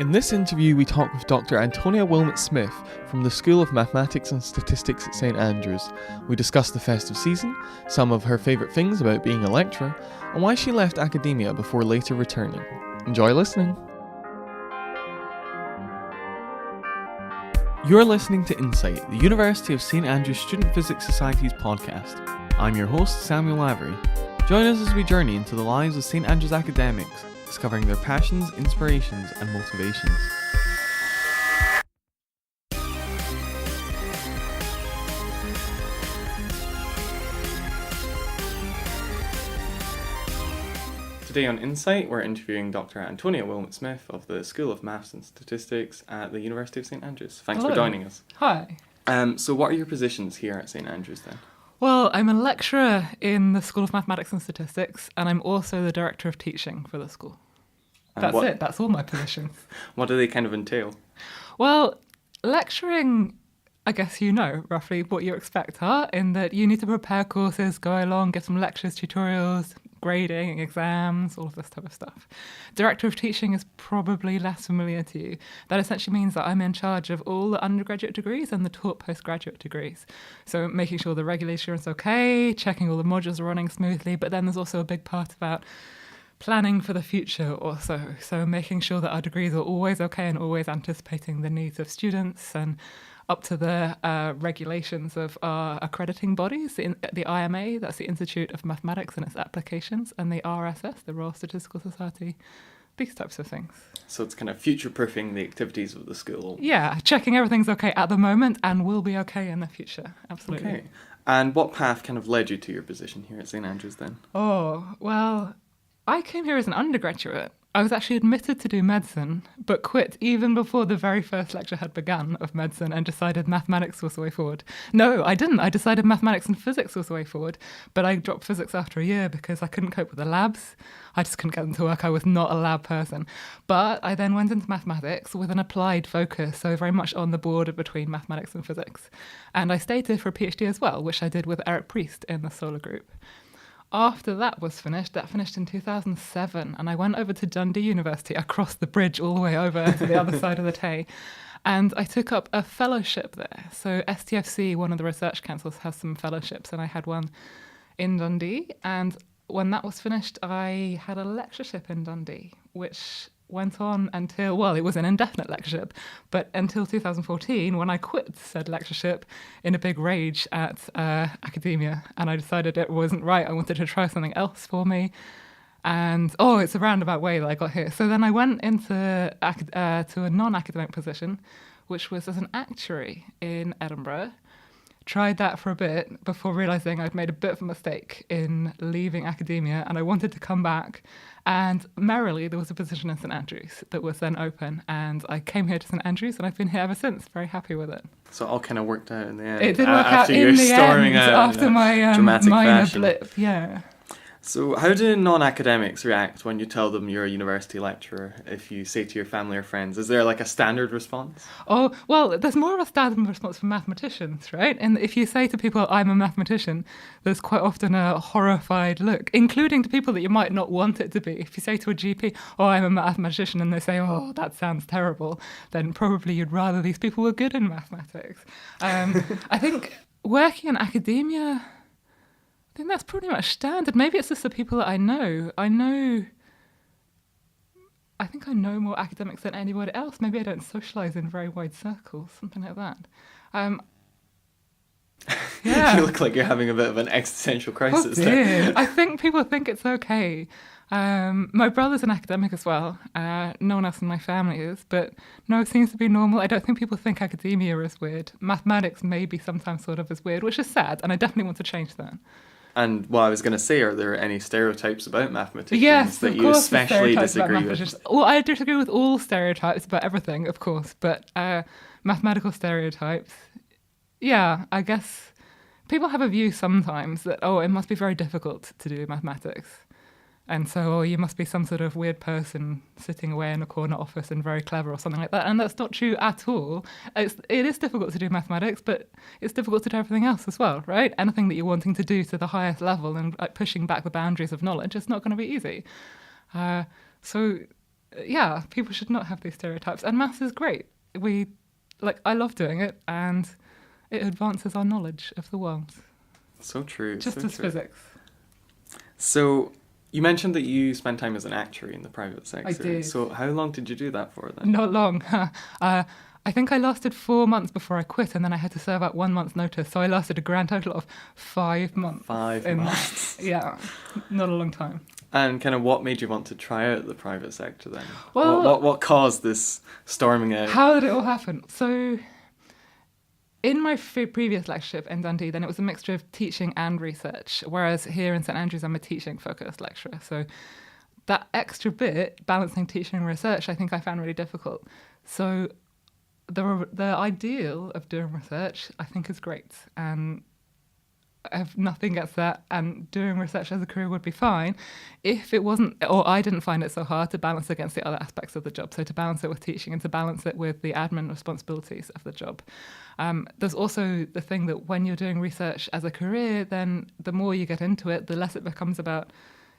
In this interview, we talk with Dr Antonia Wilmot-Smith from the School of Mathematics and Statistics at St Andrews. We discuss the festive season, some of her favourite things about being a lecturer, and why she left academia before later returning. Enjoy listening. You're listening to Insight, the University of St Andrews Student Physics Society's podcast. I'm your host, Samuel Lavery. Join us as we journey into the lives of St Andrews academics, discovering their passions, inspirations, and motivations. Today on Insight, we're interviewing Dr Antonia Wilmot-Smith of the School of Maths and Statistics at the University of St Andrews. Thanks Hello. for joining us. Hi. So what are your positions here at St Andrews then? Well, I'm a lecturer in the School of Mathematics and Statistics, and I'm also the Director of Teaching for the school. That's it. That's all my positions. What do they kind of entail? Well, lecturing, I guess you know roughly what you expect, in that you need to prepare courses, go along, get some lectures, tutorials, grading, exams, all of this type of stuff. Director of Teaching is probably less familiar to you. That essentially means that I'm in charge of all the undergraduate degrees and the taught postgraduate degrees. So making sure the regulation is okay, checking all the modules are running smoothly, but then there's also a big part about planning for the future also. So making sure that our degrees are always okay and always anticipating the needs of students and up to the regulations of our accrediting bodies, the IMA, that's the Institute of Mathematics and its Applications, and the RSS, the Royal Statistical Society, these types of things. So it's kind of future-proofing the activities of the school. Yeah, checking everything's okay at the moment and will be okay in the future, absolutely. Okay. And what path kind of led you to your position here at St Andrews then? Oh, well, I came here as an undergraduate. I was actually admitted to do medicine, but quit even before the very first lecture had begun of medicine and decided mathematics was the way forward. No, I didn't. I decided mathematics and physics was the way forward, but I dropped physics after a year because I couldn't cope with the labs. I just couldn't get them to work. I was not a lab person. But I then went into mathematics with an applied focus, so very much on the border between mathematics and physics. And I stayed here for a PhD as well, which I did with Eric Priest in the Solar Group. After that finished in 2007, and I went over to Dundee University, across the bridge all the way over to the other side of the Tay, and I took up a fellowship there. So STFC, one of the research councils, has some fellowships, and I had one in Dundee, and when that was finished, I had a lectureship in Dundee, which went on until, well, it was an indefinite lectureship, but until 2014, when I quit said lectureship in a big rage at academia, and I decided it wasn't right. I wanted to try something else for me. And, it's a roundabout way that I got here. So then I went into to a non-academic position, which was as an actuary in Edinburgh. Tried that for a bit before realising I'd made a bit of a mistake in leaving academia, and I wanted to come back. And merrily, there was a position in St Andrews that was then open, and I came here to St Andrews, and I've been here ever since. Very happy with it. So it all kind of worked out in the end. It did work out in the end after my minor blip. Yeah. So how do non-academics react when you tell them you're a university lecturer? If you say to your family or friends, is there like a standard response? Oh, well, there's more of a standard response for mathematicians, right? And if you say to people, I'm a mathematician, there's quite often a horrified look, including to people that you might not want it to be. If you say to a GP, I'm a mathematician, and they say, that sounds terrible, then probably you'd rather these people were good in mathematics. I think working in academia, I think that's pretty much standard. Maybe it's just the people that I know. I think I know more academics than anybody else. Maybe I don't socialise in very wide circles, something like that. Yeah. You look like you're having a bit of an existential crisis there. I think people think it's okay. My brother's an academic as well. No one else in my family is, but no, it seems to be normal. I don't think people think academia is weird. Mathematics maybe sometimes sort of is weird, which is sad, and I definitely want to change that. And what I was going to say, are there any stereotypes about mathematicians that you you especially disagree with? Well, I disagree with all stereotypes about everything, of course, but mathematical stereotypes, yeah, I guess people have a view sometimes that, it must be very difficult to do mathematics. And so, you must be some sort of weird person sitting away in a corner office and very clever or something like that. And that's not true at all. It is difficult to do mathematics, but it's difficult to do everything else as well, right? Anything that you're wanting to do to the highest level and pushing back the boundaries of knowledge is not going to be easy. So yeah, people should not have these stereotypes. And maths is great. I love doing it, and it advances our knowledge of the world. So true. Just so as true. physics. So you mentioned that you spent time as an actuary in the private sector. I did. So how long did you do that for then? Not long. I think I lasted 4 months before I quit, and then I had to serve out 1 month's notice. So I lasted a grand total of 5 months. 5 months. Yeah, not a long time. And kind of what made you want to try out the private sector then? Well, what caused this storming out? How did it all happen? So in my previous lectureship in Dundee, then it was a mixture of teaching and research, whereas here in St Andrews, I'm a teaching-focused lecturer. So that extra bit, balancing teaching and research, I think I found really difficult. So the ideal of doing research, I think, is great. And I have nothing against that, and doing research as a career would be fine if it wasn't, or I didn't find it so hard to balance against the other aspects of the job. So to balance it with teaching and to balance it with the admin responsibilities of the job. There's also the thing that when you're doing research as a career, then the more you get into it, the less it becomes about,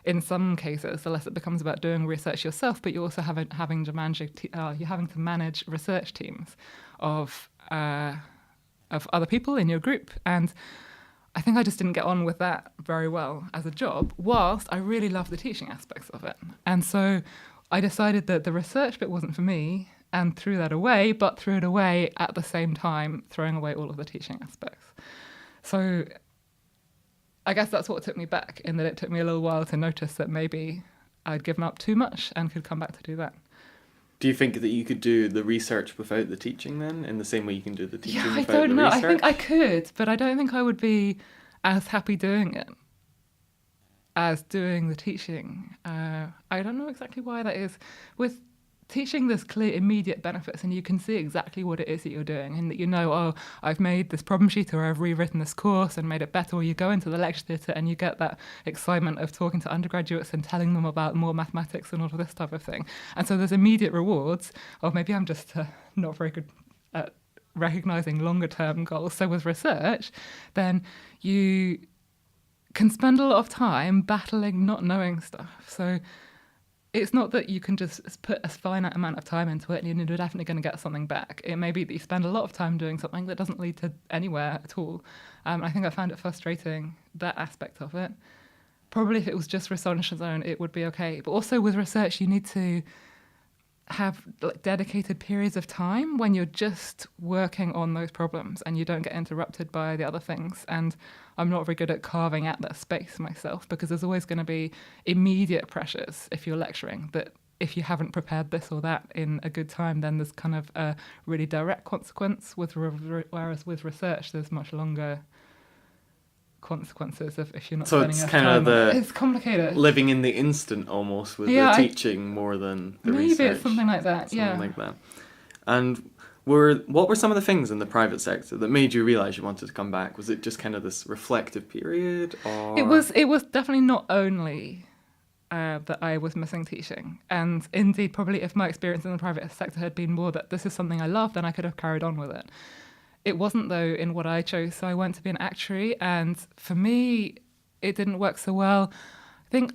in some cases, the less it becomes about doing research yourself, but you also having to manage research teams of other people in your group. And I think I just didn't get on with that very well as a job, whilst I really love the teaching aspects of it. And so I decided that the research bit wasn't for me and threw that away, but threw it away at the same time, throwing away all of the teaching aspects. So I guess that's what took me back, in that it took me a little while to notice that maybe I'd given up too much and could come back to do that. Do you think that you could do the research without the teaching then, in the same way you can do the teaching without the research? I don't know. I think I could, but I don't think I would be as happy doing it as doing the teaching. I don't know exactly why that is. With teaching, there's clear immediate benefits, and you can see exactly what it is that you're doing, and that you know, oh, I've made this problem sheet, or I've rewritten this course and made it better, or you go into the lecture theatre and you get that excitement of talking to undergraduates and telling them about more mathematics and all of this type of thing. And so there's immediate rewards, or maybe I'm just not very good at recognising longer term goals. So with research, then you can spend a lot of time battling not knowing stuff. So it's not that you can just put a finite amount of time into it and you're definitely going to get something back. It may be that you spend a lot of time doing something that doesn't lead to anywhere at all. I think I found it frustrating, that aspect of it. Probably if it was just research alone, it would be okay. But also with research, you need to have dedicated periods of time when you're just working on those problems and you don't get interrupted by the other things. And I'm not very good at carving out that space myself, because there's always going to be immediate pressures if you're lecturing, that if you haven't prepared this or that in a good time, then there's kind of a really direct consequence. Whereas with research, there's much longer consequences if you're not so spending it's enough kind time. of It's complicated. living in the instant almost with the teaching more than the research. Maybe it's something like that. Something like that. And what were some of the things in the private sector that made you realise you wanted to come back? Was it just kind of this reflective period, or It was definitely not only that I was missing teaching. And indeed, probably if my experience in the private sector had been more that this is something I love, then I could have carried on with it. It wasn't, though, in what I chose. So I went to be an actuary, and for me, it didn't work so well.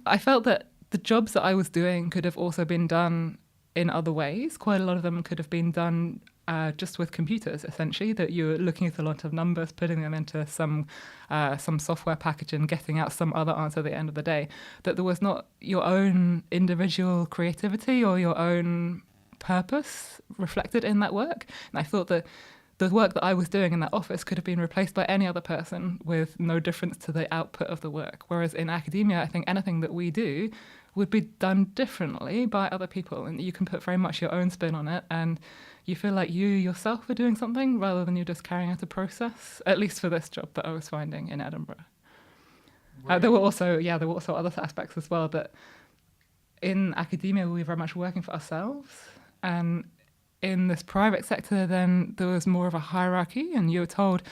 I felt that the jobs that I was doing could have also been done in other ways. Quite a lot of them could have been done just with computers, essentially, that you're looking at a lot of numbers, putting them into some software package and getting out some other answer at the end of the day. That there was not your own individual creativity or your own purpose reflected in that work. And I thought that the work that I was doing in that office could have been replaced by any other person with no difference to the output of the work. Whereas in academia, I think anything that we do would be done differently by other people, and you can put very much your own spin on it, and you feel like you yourself are doing something rather than you're just carrying out a process, at least for this job that I was finding in Edinburgh. There were also other aspects as well, that in academia we were very much working for ourselves, and in this private sector, then there was more of a hierarchy, and you were told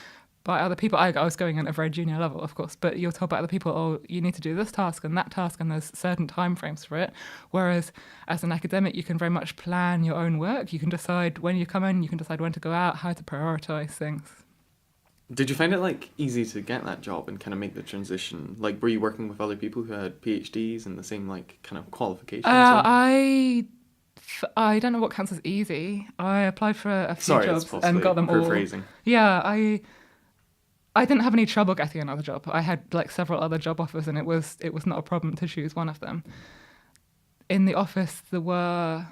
by other people, I was going in at a very junior level, of course, but you're told by other people, oh, you need to do this task and that task, and there's certain timeframes for it. Whereas as an academic, you can very much plan your own work. You can decide when you come in, you can decide when to go out, how to prioritise things. Did you find it easy to get that job and kind of make the transition? Were you working with other people who had PhDs and the same kind of qualifications? I I don't know what counts as easy. I applied for a few Sorry, that's jobs possibly and got them poor all. phrasing. Yeah, I didn't have any trouble getting another job. I had like several other job offers, and it was not a problem to choose one of them. In the office, there was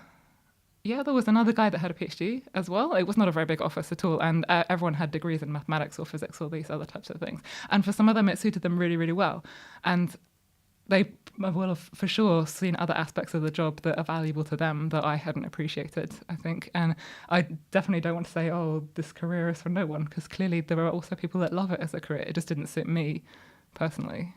another guy that had a PhD as well. It was not a very big office at all, and everyone had degrees in mathematics or physics or these other types of things. And for some of them, it suited them really, really well. And they will have for sure seen other aspects of the job that are valuable to them that I hadn't appreciated, I think. And I definitely don't want to say, oh, this career is for no one, because clearly there are also people that love it as a career. It just didn't suit me personally.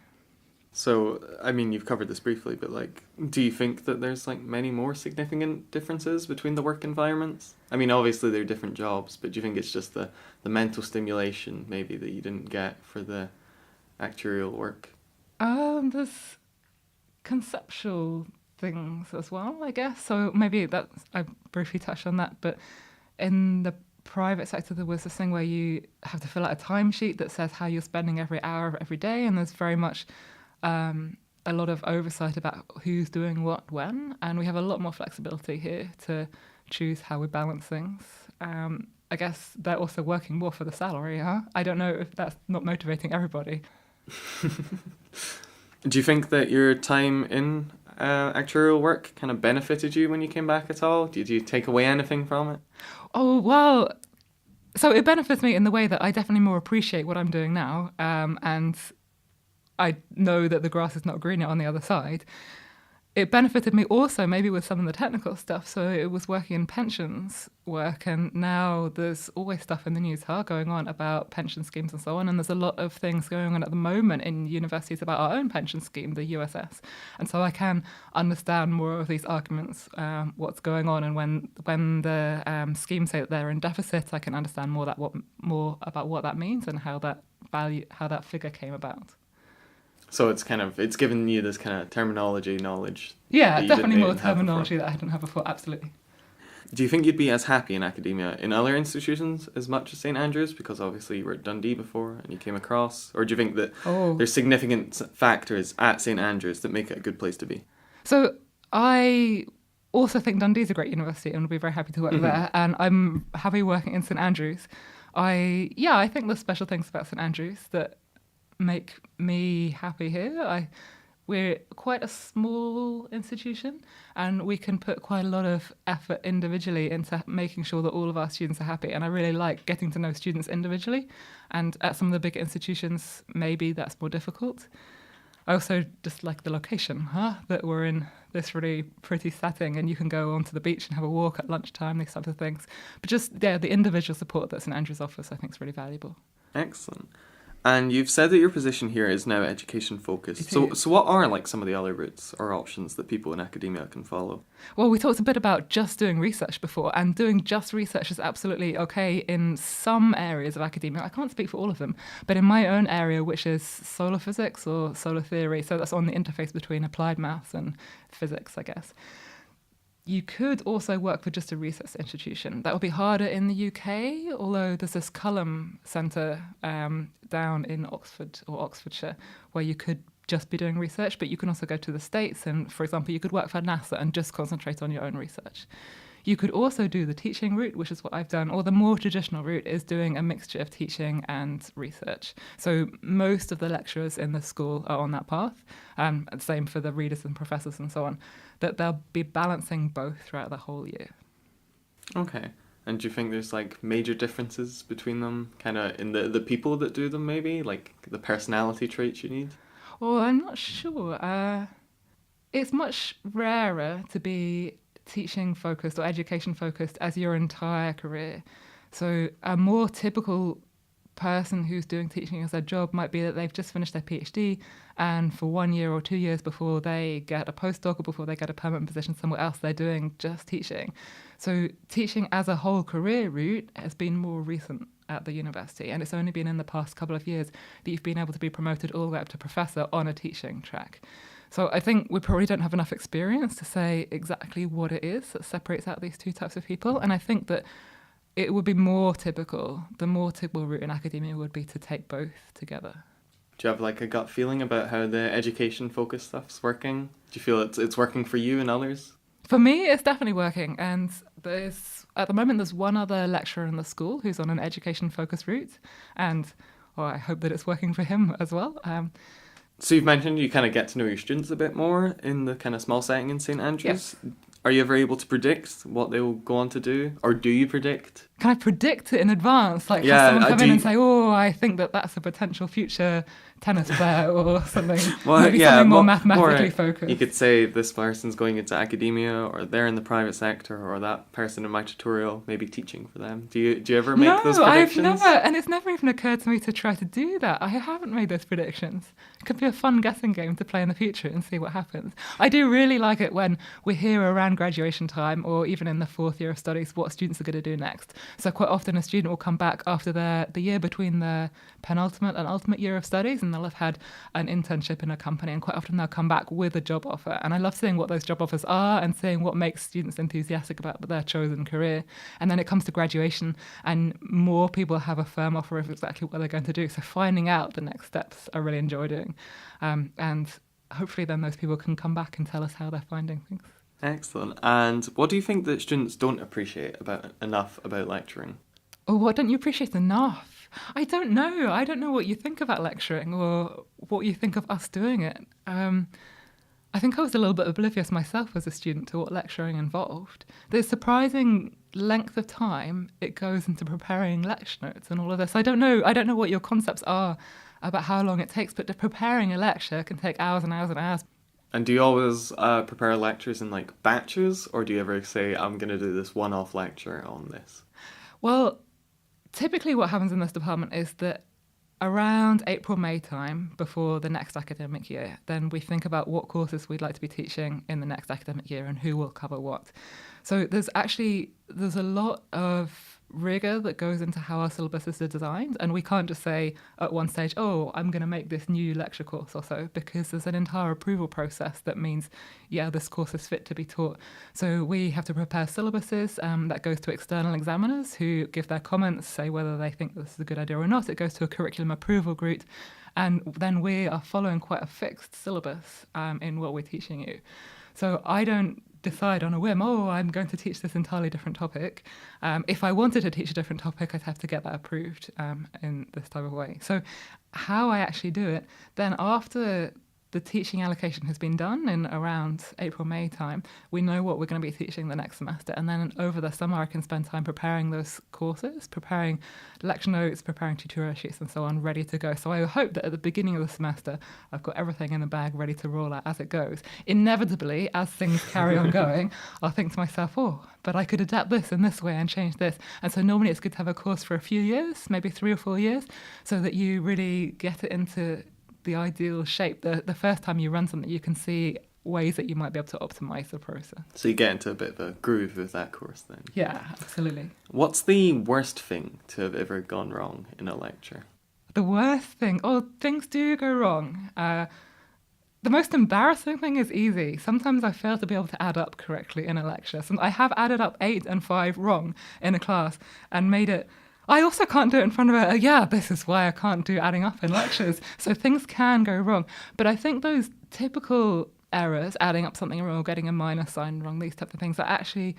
So, I mean, you've covered this briefly, but like, do you think that there's like many more significant differences between the work environments? I mean, obviously they're different jobs, but do you think it's just the mental stimulation maybe that you didn't get for the actuarial work? There's conceptual things as well, I guess. So maybe I briefly touched on that, but in the private sector, there was this thing where you have to fill out a timesheet that says how you're spending every hour of every day, and there's very much a lot of oversight about who's doing what when, and we have a lot more flexibility here to choose how we balance things. I guess they're also working more for the salary, huh? I don't know if that's not motivating everybody. Do you think that your time in actuarial work kind of benefited you when you came back at all? Did you take away anything from it? Oh, well, so it benefits me in the way that I definitely more appreciate what I'm doing now, and I know that the grass is not greener on the other side. It benefited me also maybe with some of the technical stuff. So it was working in pensions work, and now there's always stuff in the news going on about pension schemes and so on. And there's a lot of things going on at the moment in universities about our own pension scheme, the USS. And so I can understand more of these arguments, what's going on. And when the schemes say that they're in deficit, I can understand more about what that means and how that figure came about. So it's given you this kind of terminology knowledge. Yeah, definitely more terminology that I didn't have before, absolutely. Do you think you'd be as happy in academia in other institutions as much as St Andrews? Because obviously you were at Dundee before and you came across. Or do you think that there's significant factors at St Andrews that make it a good place to be? So I also think Dundee's a great university and would be very happy to work there. And I'm happy working in St Andrews. I think there's special things about St Andrews that make me happy here. We're quite a small institution, and we can put quite a lot of effort individually into making sure that all of our students are happy. And I really like getting to know students individually. And at some of the bigger institutions, maybe that's more difficult. I also just like the location, that we're in this really pretty setting, and you can go onto the beach and have a walk at lunchtime, these types of things. But just, the individual support that St Andrews offers, I think, is really valuable. Excellent. And you've said that your position here is now education focused. So what are like some of the other routes or options that people in academia can follow? Well, we talked a bit about just doing research before, and doing just research is absolutely okay in some areas of academia. I can't speak for all of them, but in my own area, which is solar physics or solar theory, so that's on the interface between applied maths and physics, I guess. You could also work for just a research institution. That would be harder in the UK, although there's this Cullum Centre down in Oxford or Oxfordshire where you could just be doing research, but you can also go to the States and, for example, you could work for NASA and just concentrate on your own research. You could also do the teaching route, which is what I've done, or the more traditional route is doing a mixture of teaching and research. So most of the lecturers in the school are on that path, and same for the readers and professors and so on, that they'll be balancing both throughout the whole year. Okay. And do you think there's like major differences between them, kind of in the people that do them maybe, like the personality traits you need? Well, I'm not sure. It's much rarer to be teaching focused or education focused as your entire career. So a more typical person who's doing teaching as their job might be that they've just finished their PhD, and for 1 year or 2 years before they get a postdoc or before they get a permanent position somewhere else, they're doing just teaching. So teaching as a whole career route has been more recent at the university, and it's only been in the past couple of years that you've been able to be promoted all the way up to professor on a teaching track. So I think we probably don't have enough experience to say exactly what it is that separates out these two types of people. And I think that it would be more typical, the more typical route in academia would be to take both together. Do you have like a gut feeling about how the education focused stuff's working? Do you feel it's working for you and others? For me, it's definitely working. And at the moment, there's one other lecturer in the school who's on an education-focused route. And I hope that it's working for him as well. So you've mentioned you kind of get to know your students a bit more in the kind of small setting in St Andrews. Yes. Are you ever able to predict what they will go on to do? Or do you predict? Can I predict it in advance? Like, Yeah, have someone come in and say, I think that's a potential future tennis player or something. Something more mathematically focused. You could say this person's going into academia, or they're in the private sector, or that person in my tutorial may be teaching for them. Do you ever make those predictions? No, I've never, and it's never even occurred to me to try to do that. I haven't made those predictions. It could be a fun guessing game to play in the future and see what happens. I do really like it when we hear around graduation time, or even in the fourth year of studies, what students are going to do next. So quite often a student will come back after the year between the penultimate and ultimate year of studies, and they'll have had an internship in a company, and quite often they'll come back with a job offer. And I love seeing what those job offers are and seeing what makes students enthusiastic about their chosen career. And then it comes to graduation, and more people have a firm offer of exactly what they're going to do. So finding out the next steps I really enjoy doing. And hopefully then those people can come back and tell us how they're finding things. Excellent. And what do you think that students don't appreciate enough about lecturing? Oh, what don't you appreciate enough? I don't know. I don't know what you think about lecturing or what you think of us doing it. I think I was a little bit oblivious myself as a student to what lecturing involved. There's surprising length of time it goes into preparing lecture notes and all of this. I don't know what your concepts are about how long it takes, but preparing a lecture can take hours and hours and hours. And do you always prepare lectures in like batches, or do you ever say, I'm going to do this one-off lecture on this? Well, typically what happens in this department is that around April, May time, before the next academic year, then we think about what courses we'd like to be teaching in the next academic year and who will cover what. So there's a lot of rigor that goes into how our syllabuses are designed, and we can't just say at one stage, I'm going to make this new lecture course or so, because there's an entire approval process that means, this course is fit to be taught. So we have to prepare syllabuses that goes to external examiners who give their comments, say whether they think this is a good idea or not. It goes to a curriculum approval group, and then we are following quite a fixed syllabus in what we're teaching you. So I don't decide on a whim, I'm going to teach this entirely different topic. If I wanted to teach a different topic, I'd have to get that approved in this type of way. So how I actually do it, then after the teaching allocation has been done in around April, May time, we know what we're going to be teaching the next semester. And then over the summer, I can spend time preparing those courses, preparing lecture notes, preparing tutorial sheets and so on, ready to go. So I hope that at the beginning of the semester, I've got everything in the bag ready to roll out as it goes. Inevitably, as things carry on going, I'll think to myself, but I could adapt this in this way and change this. And so normally it's good to have a course for a few years, maybe 3 or 4 years, so that you really get it into the ideal shape. The first time you run something, you can see ways that you might be able to optimize the process. So you get into a bit of a groove with that course then? Yeah, absolutely. What's the worst thing to have ever gone wrong in a lecture? The worst thing? Things do go wrong. The most embarrassing thing is easy. Sometimes I fail to be able to add up correctly in a lecture. So I have added up 8 and 5 wrong in a class and made it. I also can't do it in front of this is why I can't do adding up in lectures. So things can go wrong. But I think those typical errors, adding up something wrong, getting a minus sign wrong, these types of things are actually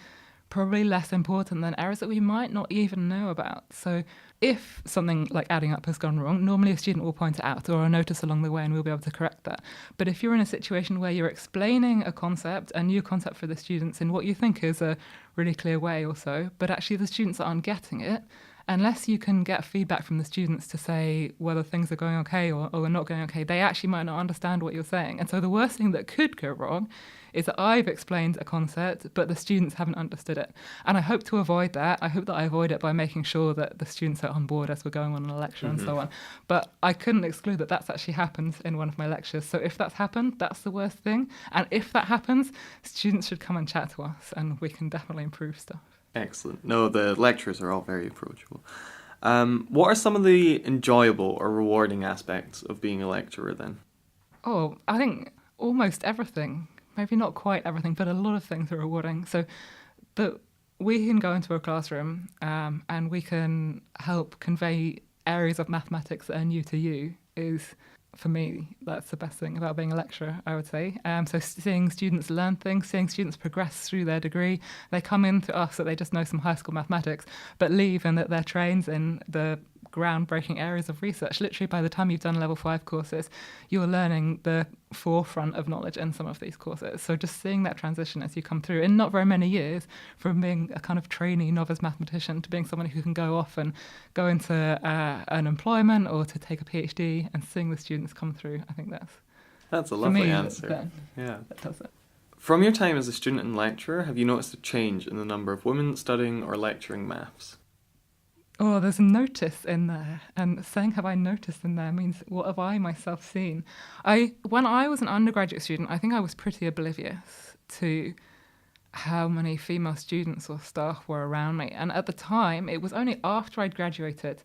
probably less important than errors that we might not even know about. So if something like adding up has gone wrong, normally a student will point it out or a notice along the way and we'll be able to correct that. But if you're in a situation where you're explaining a concept, a new concept for the students in what you think is a really clear way or so, but actually the students aren't getting it, unless you can get feedback from the students to say whether things are going okay or not going okay, they actually might not understand what you're saying. And so the worst thing that could go wrong is that I've explained a concept, but the students haven't understood it. And I hope to avoid that. I hope that I avoid it by making sure that the students are on board as we're going on in a lecture and so on. But I couldn't exclude that that's actually happened in one of my lectures. So if that's happened, that's the worst thing. And if that happens, students should come and chat to us and we can definitely improve stuff. Excellent. No, the lecturers are all very approachable. What are some of the enjoyable or rewarding aspects of being a lecturer then? I think almost everything. Maybe not quite everything, but a lot of things are rewarding. So that we can go into a classroom and we can help convey areas of mathematics that are new to you is for me, that's the best thing about being a lecturer, I would say. So seeing students learn things, seeing students progress through their degree. They come into us that they just know some high school mathematics, but leave and that they're trained in the groundbreaking areas of research. Literally, by the time you've done level 5 courses, you're learning the forefront of knowledge in some of these courses. So just seeing that transition as you come through in not very many years, from being a kind of trainee novice mathematician to being someone who can go off and go into an employment or to take a PhD, and seeing the students come through, I think that's a lovely answer. Yeah, that does it. From your time as a student and lecturer, have you noticed a change in the number of women studying or lecturing maths? Oh, there's a notice in there. And saying have I noticed in there means what have I myself seen? When I was an undergraduate student, I think I was pretty oblivious to how many female students or staff were around me. And at the time, it was only after I'd graduated,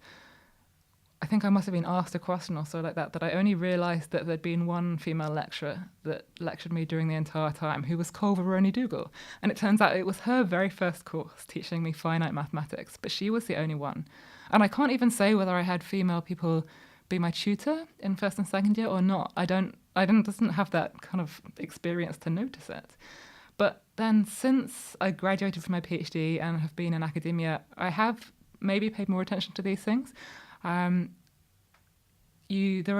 I think I must have been asked a question or so like that I only realised that there'd been one female lecturer that lectured me during the entire time, who was Culver Roney Dougal. And it turns out it was her very first course teaching me finite mathematics, but she was the only one. And I can't even say whether I had female people be my tutor in first and second year or not. I didn't have that kind of experience to notice it. But then since I graduated from my PhD and have been in academia, I have maybe paid more attention to these things. There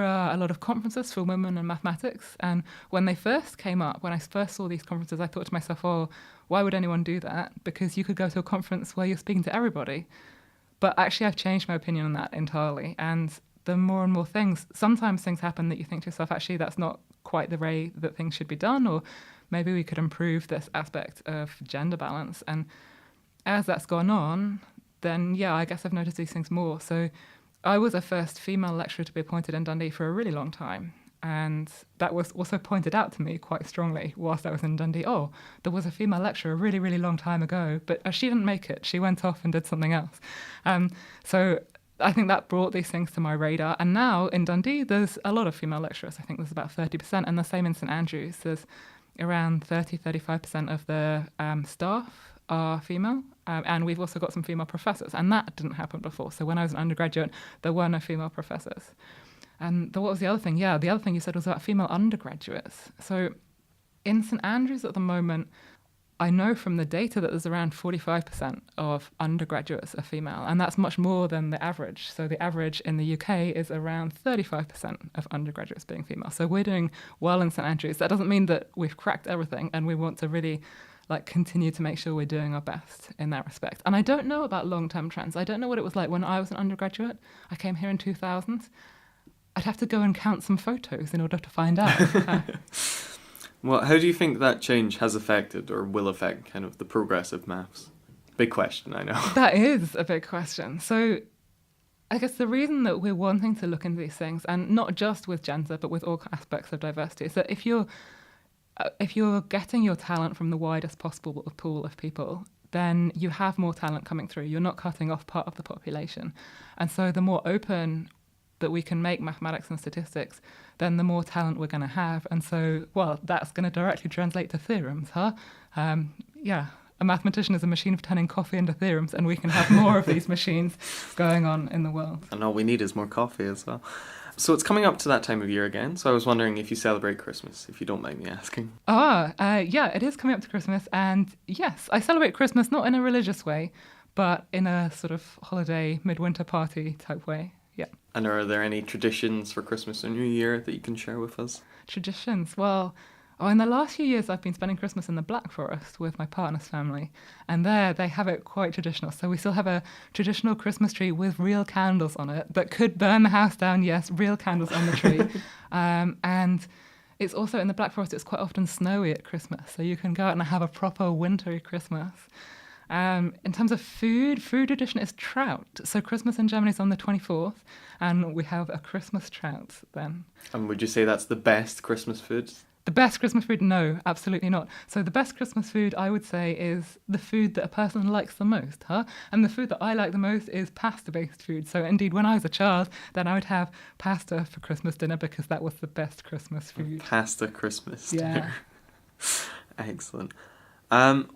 are a lot of conferences for women in mathematics, and when they first came up, when I first saw these conferences, I thought to myself, oh, why would anyone do that? Because you could go to a conference where you're speaking to everybody. But actually, I've changed my opinion on that entirely, and the more and more sometimes things happen that you think to yourself, actually, that's not quite the way that things should be done, or maybe we could improve this aspect of gender balance. And as that's gone on, then, yeah, I guess I've noticed these things more. So I was a first female lecturer to be appointed in Dundee for a really long time. And that was also pointed out to me quite strongly whilst I was in Dundee. Oh, there was a female lecturer a really, really long time ago, but she didn't make it. She went off and did something else. So I think that brought these things to my radar. And now in Dundee, there's a lot of female lecturers. I think there's about 30%. And the same in St Andrews. There's around 35% of the staff are female. And we've also got some female professors. And that didn't happen before. So when I was an undergraduate, there were no female professors. And what was the other thing? Yeah, the other thing you said was about female undergraduates. So in St Andrews at the moment, I know from the data that there's around 45% of undergraduates are female, and that's much more than the average. So the average in the UK is around 35% of undergraduates being female. So we're doing well in St Andrews. That doesn't mean that we've cracked everything, and we want to really continue to make sure we're doing our best in that respect. And I don't know about long-term trends. I don't know what it was like when I was an undergraduate. I came here in 2000. I'd have to go and count some photos in order to find out. Well, how do you think that change has affected or will affect kind of the progress of maths? Big question, I know. That is a big question. So I guess the reason that we're wanting to look into these things, and not just with gender, but with all aspects of diversity, is that if you're getting your talent from the widest possible pool of people, then you have more talent coming through. You're not cutting off part of the population. And so the more open that we can make mathematics and statistics, then the more talent we're going to have. And so, well, that's going to directly translate to theorems, huh? Yeah, a mathematician is a machine of turning coffee into theorems, and we can have more of these machines going on in the world. And all we need is more coffee as well. So it's coming up to that time of year again, so I was wondering if you celebrate Christmas, if you don't mind me asking. Yeah, it is coming up to Christmas, and yes, I celebrate Christmas not in a religious way, but in a sort of holiday, midwinter party type way. Yeah. And are there any traditions for Christmas or New Year that you can share with us? Traditions? Well, in the last few years I've been spending Christmas in the Black Forest with my partner's family, and there they have it quite traditional. So we still have a traditional Christmas tree with real candles on it that could burn the house down, yes, real candles on the tree. And it's also in the Black Forest, it's quite often snowy at Christmas, so you can go out and have a proper wintry Christmas. In terms of food tradition is trout. So Christmas in Germany is on the 24th, and we have a Christmas trout then. And would you say that's the best Christmas food? The best Christmas food? No, absolutely not. So the best Christmas food, I would say, is the food that a person likes the most, huh? And the food that I like the most is pasta-based food. So indeed, when I was a child, then I would have pasta for Christmas dinner because that was the best Christmas food. Pasta Christmas dinner. Excellent.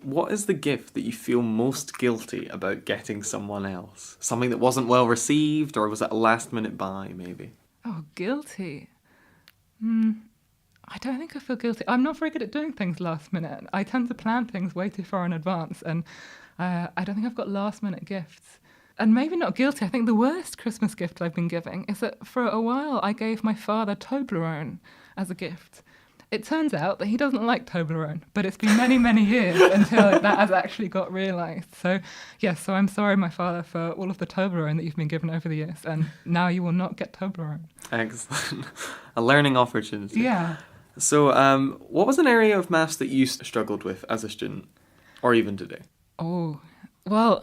What is the gift that you feel most guilty about getting someone else? Something that wasn't well received, or was it a last-minute buy, maybe? Oh, guilty. I don't think I feel guilty. I'm not very good at doing things last minute. I tend to plan things way too far in advance, and I don't think I've got last minute gifts. And maybe not guilty. I think the worst Christmas gift I've been giving is that for a while I gave my father Toblerone as a gift. It turns out that he doesn't like Toblerone, but it's been many, many years until that has actually got realised. So, yes, so I'm sorry, my father, for all of the Toblerone that you've been given over the years, and now you will not get Toblerone. Excellent. A learning opportunity. Yeah. So, what was an area of maths that you struggled with as a student, or even today? Oh, well,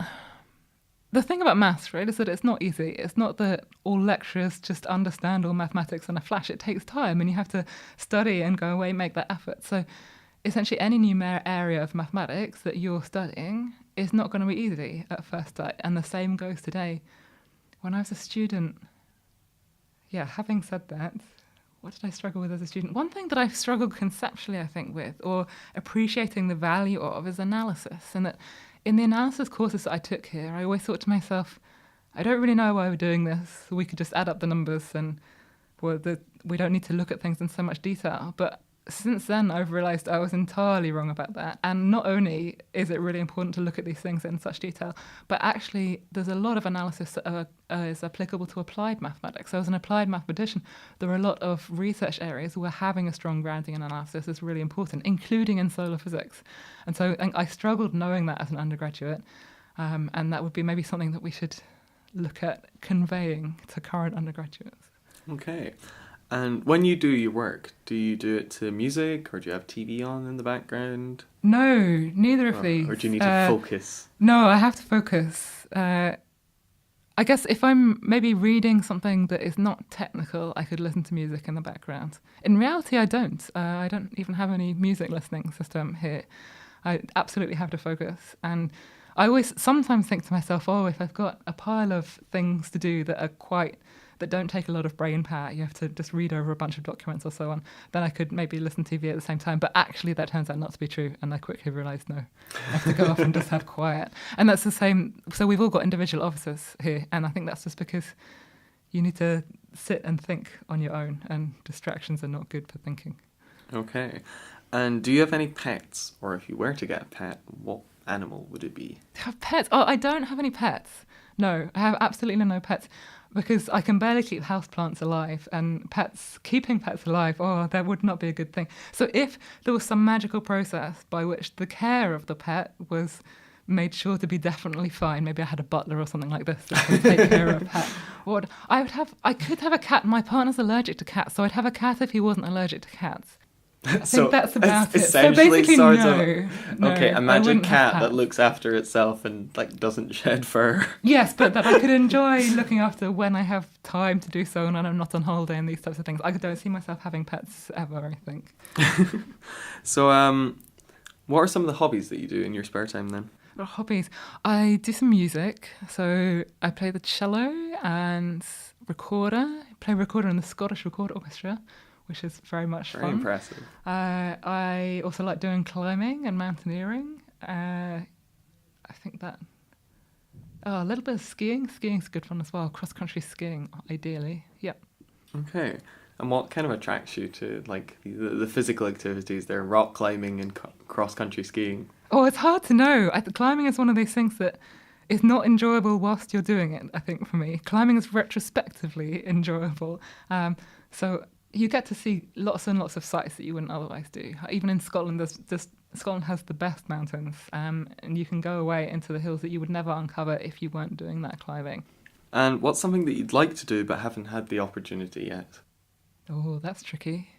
the thing about maths, right, is that it's not easy. It's not that all lecturers just understand all mathematics in a flash. It takes time, and you have to study and go away and make that effort. So essentially any new area of mathematics that you're studying is not going to be easy at first sight, and the same goes today. When I was a student, having said that, what did I struggle with as a student? One thing that I've struggled conceptually, I think, with, or appreciating the value of, is analysis. And that in the analysis courses that I took here, I always thought to myself, I don't really know why we're doing this. We could just add up the numbers and we don't need to look at things in so much detail. But since then, I've realised I was entirely wrong about that. And not only is it really important to look at these things in such detail, but actually there's a lot of analysis that is applicable to applied mathematics. So as an applied mathematician, there are a lot of research areas where having a strong grounding in analysis is really important, including in solar physics. And so I struggled knowing that as an undergraduate, and that would be maybe something that we should look at conveying to current undergraduates. Okay. And when you do your work, do you do it to music, or do you have TV on in the background? No, neither of these. Or do you need to focus? No, I have to focus. I guess if I'm maybe reading something that is not technical, I could listen to music in the background. In reality, I don't. I don't even have any music listening system here. I absolutely have to focus. And I always sometimes think to myself, if I've got a pile of things to do that don't take a lot of brain power, you have to just read over a bunch of documents or so on, then I could maybe listen to TV at the same time. But actually that turns out not to be true, and I quickly realised, no, I have to go off and just have quiet. And that's the same, so we've all got individual offices here, and I think that's just because you need to sit and think on your own, and distractions are not good for thinking. Okay. And do you have any pets? Or if you were to get a pet, what animal would it be? Have pets? I don't have any pets. No, I have absolutely no pets, because I can barely keep houseplants alive, and keeping pets alive, that would not be a good thing. So if there was some magical process by which the care of the pet was made sure to be definitely fine, maybe I had a butler or something like this that could take care of a pet. I could have a cat. My partner's allergic to cats, so I'd have a cat if he wasn't allergic to cats. I think that's about it. So basically, no. Okay, a magic cat that looks after itself and doesn't shed fur. Yes, but that I could enjoy looking after when I have time to do so and I'm not on holiday and these types of things. I don't see myself having pets ever, I think. So, what are some of the hobbies that you do in your spare time then? Hobbies. I do some music. So I play the cello and recorder. I play recorder in the Scottish Record Orchestra, which is very much fun. Very impressive. I also like doing climbing and mountaineering. I think that... a little bit of skiing. Skiing's good fun as well. Cross-country skiing, ideally. Yep. Okay. And what kind of attracts you to the physical activities there, rock climbing and cross-country skiing? It's hard to know. Climbing is one of those things that is not enjoyable whilst you're doing it, I think, for me. Climbing is retrospectively enjoyable. So you get to see lots and lots of sights that you wouldn't otherwise do. Even in Scotland, Scotland has the best mountains, and you can go away into the hills that you would never uncover if you weren't doing that climbing. And what's something that you'd like to do but haven't had the opportunity yet? Oh, that's tricky.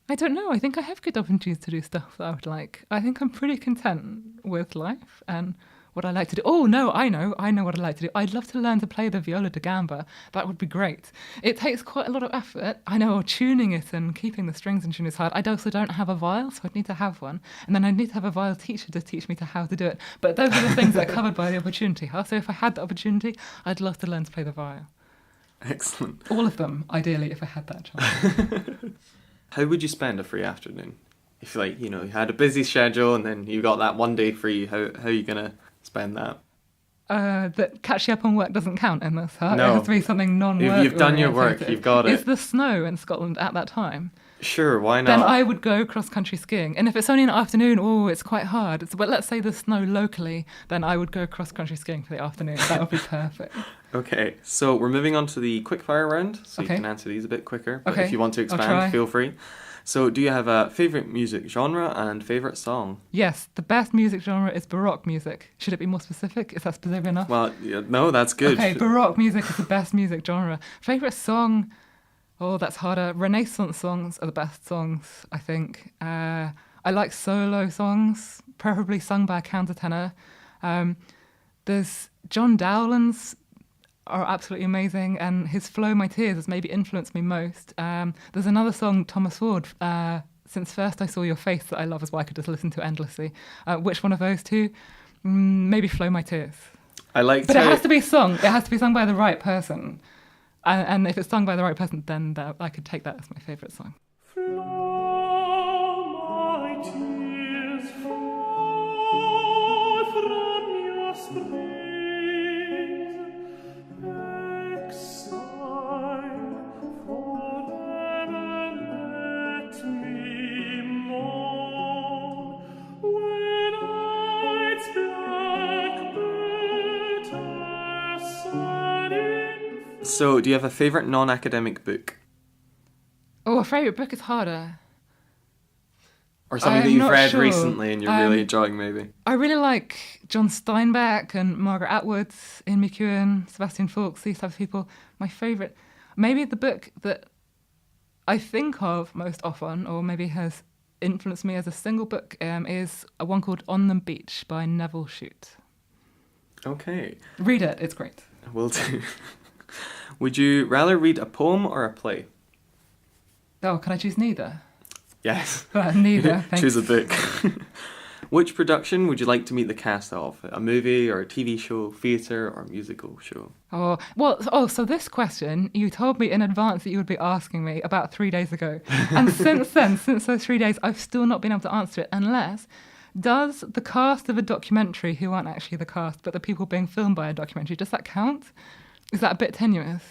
I don't know. I think I have good opportunities to do stuff that I would like. I think I'm pretty content with life and what I like to do. Oh, no, I know what I'd like to do. I'd love to learn to play the viola da gamba. That would be great. It takes quite a lot of effort. I know, tuning it and keeping the strings in tune is hard. I also don't have a viol, so I'd need to have one. And then I'd need to have a viol teacher to teach me how to do it. But those are the things that are covered by the opportunity. So if I had the opportunity, I'd love to learn to play the viol. Excellent. All of them, ideally, if I had that chance. How would you spend a free afternoon? If you had a busy schedule and then you got that one day free, how are you going to spend that? that catching up on work doesn't count in this, huh? No. It has to be something non-work. You've done your work, orientated. you've got it. Is the snow in Scotland at that time? Sure, why not? Then I would go cross-country skiing. And if it's only in the afternoon, it's quite hard. But let's say there's snow locally, then I would go cross-country skiing for the afternoon. That would be perfect. Okay, so we're moving on to the quickfire round, so Okay. you can answer these a bit quicker. But Okay, if you want to I'll try. expand, feel free. So do you have a favourite music genre and favourite song? Yes, the best music genre is Baroque music. Should it be more specific? Is that specific enough? Well, yeah, no, that's good. Okay, Baroque music is the best music genre. Favourite song? Oh, that's harder. Renaissance songs are the best songs, I think. I like solo songs, preferably sung by a countertenor. There's John Dowland's are absolutely amazing, and his Flow My Tears has maybe influenced me most. There's another song, Thomas Ford, Since First I Saw Your Face, that I love as well. I could just listen to endlessly. Which one of those two? Maybe Flow My Tears. But it has to be sung. It has to be sung by the right person. And if it's sung by the right person, then I could take that as my favourite song. Flow my tears, fall from your springs, exile forever let me mourn, when night's black bitter saddening. So do you have a favourite non-academic book? Oh, a favourite book is harder. Or something that I'm you've not read sure. recently and you're really enjoying maybe? I really like John Steinbeck and Margaret Atwood, Ian McEwan, Sebastian Faulks, these types of people. My favourite, maybe the book that I think of most often, or maybe has influenced me as a single book, is one called On the Beach by Neville Shute. Okay, Read it, it's great. will do. Would you rather read a poem or a play? Oh, can I choose neither? Yes. Neither, thanks. Choose a book. Which production would you like to meet the cast of? A movie or a TV show, theatre or musical show? So this question, you told me in advance that you would be asking me about 3 days ago. And since those 3 days, I've still not been able to answer it unless, does the cast of a documentary, who aren't actually the cast, but the people being filmed by a documentary, does that count? Is that a bit tenuous?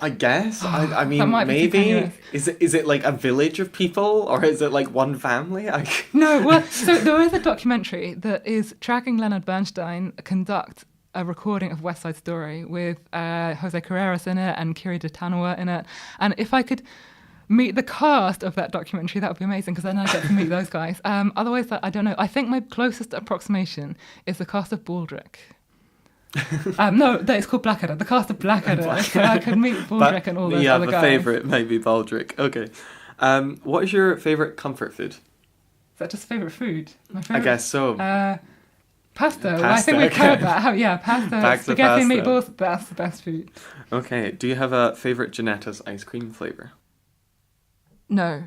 I guess. I That mean, might be too maybe. tenuous. Is it like a village of people or is it like one family? No, well, so there is a documentary that is tracking Leonard Bernstein conduct a recording of West Side Story with Jose Carreras in it and Kiri Ditanawa in it. And if I could meet the cast of that documentary, that would be amazing because then I get to meet those guys. Otherwise, I don't know. I think my closest approximation is the cast of Baldric. No, it's called Blackadder. The cast of Blackadder. So I could meet Baldric and all those other guys. Yeah, the favourite might be Baldric. Okay. What is your favourite comfort food? Is that just favourite food? My I favourite. guess so. Pasta. Well, I think we've okay. covered that. Yeah, pasta. Back to Spaghetti pasta. meatballs. That's the best food. Okay. Do you have a favourite Giannetta's ice cream flavour? No.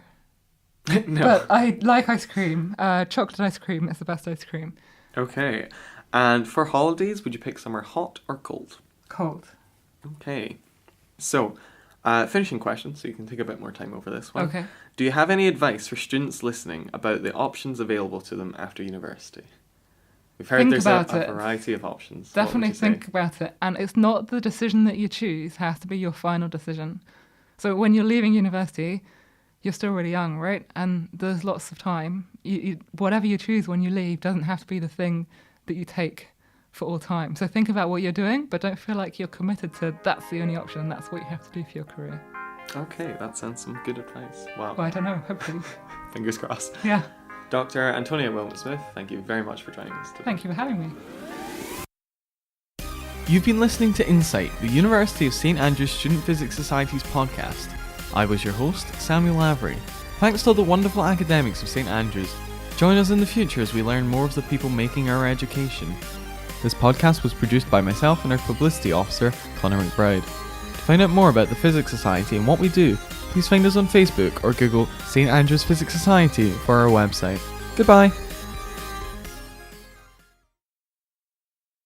No. But I like ice cream. Chocolate ice cream is the best ice cream. Okay. And for holidays, would you pick somewhere hot or cold? Cold. Okay. So, finishing question, so you can take a bit more time over this one. Okay. Do you have any advice for students listening about the options available to them after university? We've heard Think there's about a it. variety of options. What would Definitely you say? think about it. And it's not the decision that you choose has to be your final decision. So when you're leaving university, you're still really young, right? And there's lots of time. Whatever you choose when you leave doesn't have to be the thing that you take for all time. So think about what you're doing, but don't feel like you're committed to that's the only option and that's what you have to do for your career. Okay, that sounds some good advice. Wow. Well, I don't know, hopefully. Fingers crossed. Yeah. Dr Antonia Wilmot-Smith, thank you very much for joining us today. Thank you for having me. You've been listening to Insight, the University of St Andrews Student Physics Society's podcast. I was your host, Samuel Lavery. Thanks to all the wonderful academics of St Andrews. Join us in the future as we learn more of the people making our education. This podcast was produced by myself and our publicity officer, Connor McBride. To find out more about the Physics Society and what we do, please find us on Facebook or Google St Andrews Physics Society for our website. Goodbye!